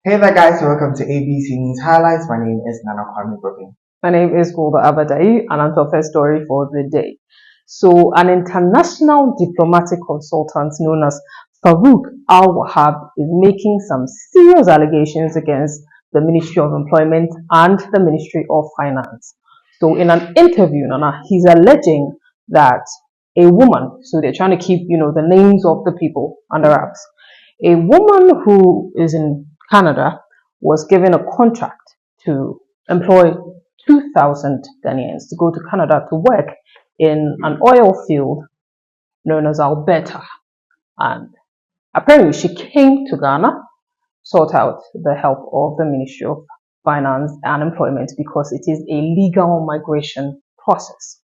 Hey there guys, welcome to ABC News Highlights. My name is Nana Kwame Brooking. My name is Golda Abadai, and I'm the first story for the day. So, an international diplomatic consultant known as Farouk Al-Wahab is making some serious allegations against the Ministry of Employment and the Ministry of Finance. So, in an interview, Nana, he's alleging that a woman, so they're trying to keep, the names of the people under wraps. A woman who is in Canada was given a contract to employ 2,000 Ghanaians to go to Canada to work in an oil field known as Alberta. And apparently she came to Ghana, sought out the help of the Ministry of Finance and Employment because it is a legal migration process.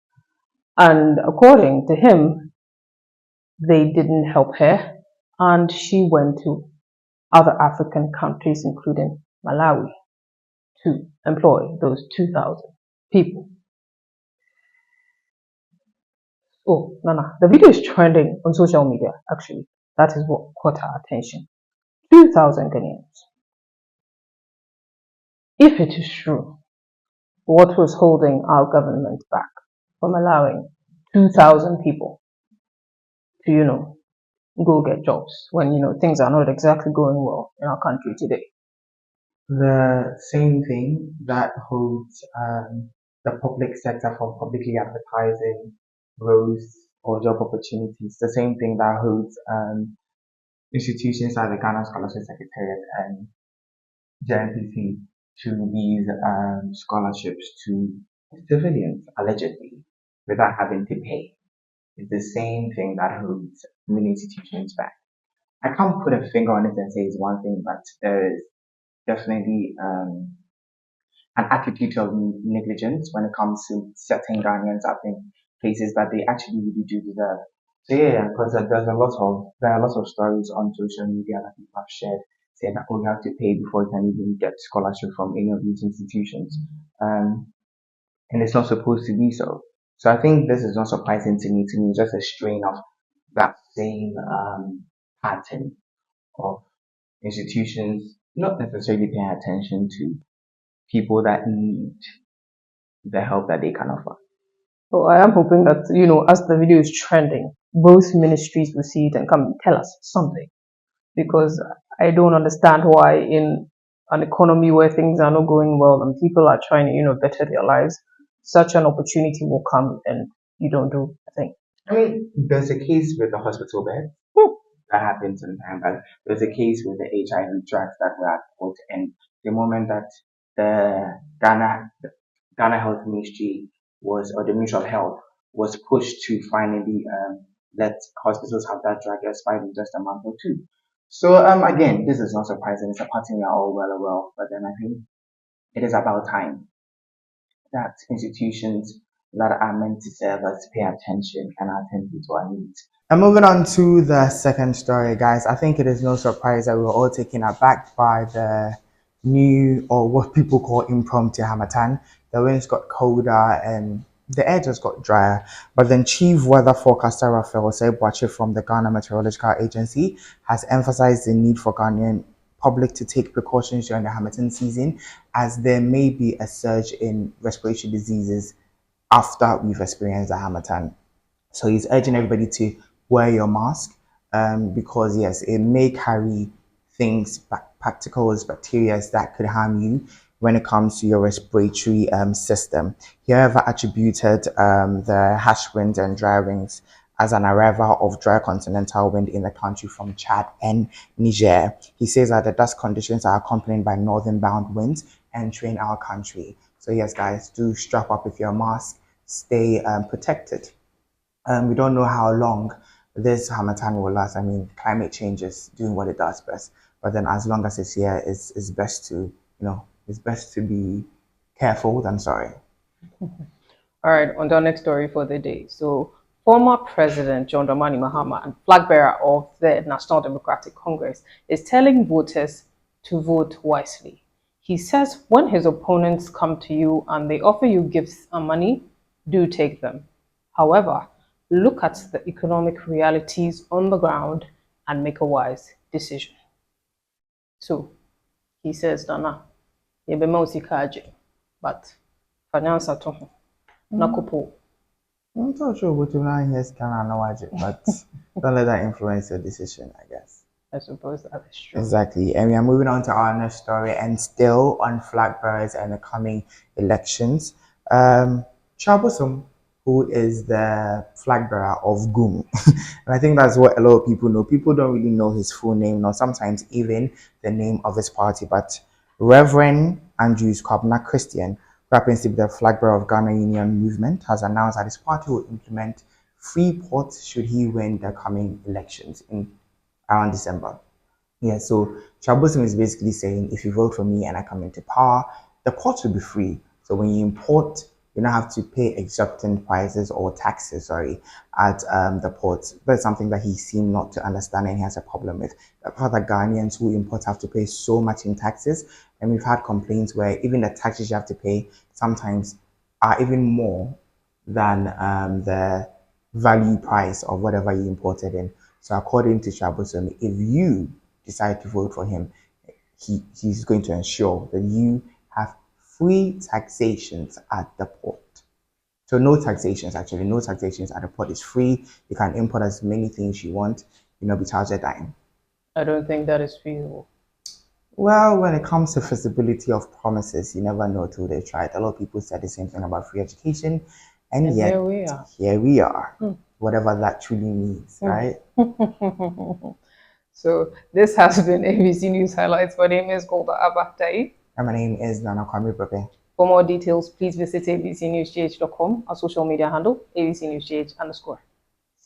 And according to him, they didn't help her and she went to other African countries, including Malawi, to employ those 2,000 people. Oh, Nana, the video is trending on social media, actually. That is what caught our attention. 2,000 Ghanaians. If it is true, what was holding our government back from allowing 2,000 people to, go get jobs when, things are not exactly going well in our country today? The same thing that holds the public sector from publicly advertising roles or job opportunities. The same thing that holds institutions like the Ghana Scholarship Secretariat and JNPC to these scholarships to civilians, allegedly, without having to pay. It's the same thing that holds many institutions back. I can't put a finger on it and say it's one thing, but there is definitely an attitude of negligence when it comes to setting Ghanaians up in places that they actually really do deserve. So yeah, because there are lots of stories on social media that people have shared saying that, oh, you have to pay before you can even get scholarship from any of these institutions, and it's not supposed to be so. So I think this is not surprising to me. To me, it's just a strain of that same pattern of institutions not necessarily paying attention to people that need the help that they can offer. So I am hoping that, as the video is trending, both ministries will see it and come and tell us something. Because I don't understand why in an economy where things are not going well and people are trying to, better their lives, such an opportunity will come and you don't do a thing. I mean, there's a case with the hospital bed that happened sometimes, but there's a case with the HIV drugs that were put, and the moment that the Ghana Health Ministry or the Ministry of Health was pushed to finally let hospitals have that drug expired in just a month or two. So again, this is not surprising. It's a pattern we are all well, but then I think it is about time that institutions that are meant to serve us pay attention and attend to our needs. And moving on to the second story, guys, I think it is no surprise that we were all taken aback by the new, or what people call impromptu Hamatan. The winds got colder and the air just got drier. But then Chief Weather Forecaster Raphael Osei from the Ghana Meteorological Agency has emphasized the need for Ghanaian public to take precautions during the Hamatan season, as there may be a surge in respiratory diseases after we've experienced the Hamatan. So he's urging everybody to wear your mask because yes, it may carry things, particles, bacteria that could harm you when it comes to your respiratory system. He however attributed the harsh winds and dry winds as an arrival of dry continental wind in the country from Chad and Niger. He says that the dust conditions are accompanied by northern bound winds entering our country. So yes, guys, do strap up with your mask, stay protected. We don't know how long this Hamatan will last. I mean, climate change is doing what it does best. But then as long as it's here, it's best to, it's best to be careful than sorry. All right, on to our next story for the day. So, former President John Dramani Mahama and flag bearer of the National Democratic Congress is telling voters to vote wisely. He says when his opponents come to you and they offer you gifts and money, do take them. However, look at the economic realities on the ground and make a wise decision. So, he says, Dana, you be kaji, but finance at home, nakopo. I'm not sure what you know here can I know but don't let that influence your decision, I guess. I suppose that is true. Exactly. And we are moving on to our next story and still on flag bearers and the coming elections. Abosom, who is the flag bearer of GUM. And I think that's what a lot of people know. People don't really know his full name, nor sometimes even the name of his party. But Reverend Andrews Kwabena Christian, who happens to be the flag bearer of Ghana Union Movement, has announced that his party will implement free ports should he win the coming elections in around December. Yeah, so Chabosim is basically saying if you vote for me and I come into power, the port will be free. So when you import, you don't have to pay exorbitant prices or taxes, sorry, at the ports. That's something that he seemed not to understand and he has a problem with. The fact that Ghanaians who import have to pay so much in taxes, and we've had complaints where even the taxes you have to pay sometimes are even more than the value price of whatever you imported in. So according to Chabosom, if you decide to vote for him, he's going to ensure that you have free taxations at the port. So no taxations, actually, no taxations at the port. It's free. You can import as many things you want, be charged a dime. I don't think that is feasible. Well, when it comes to feasibility of promises, you never know till they try it. A lot of people said the same thing about free education, and yet here we are. Whatever that truly means, right? So this has been ABC News Highlights. My name is Golda Abatai. And my name is Nana Kwame Pepe. For more details, please visit abcnewsgh.com, our social media handle, abcnewsgh_.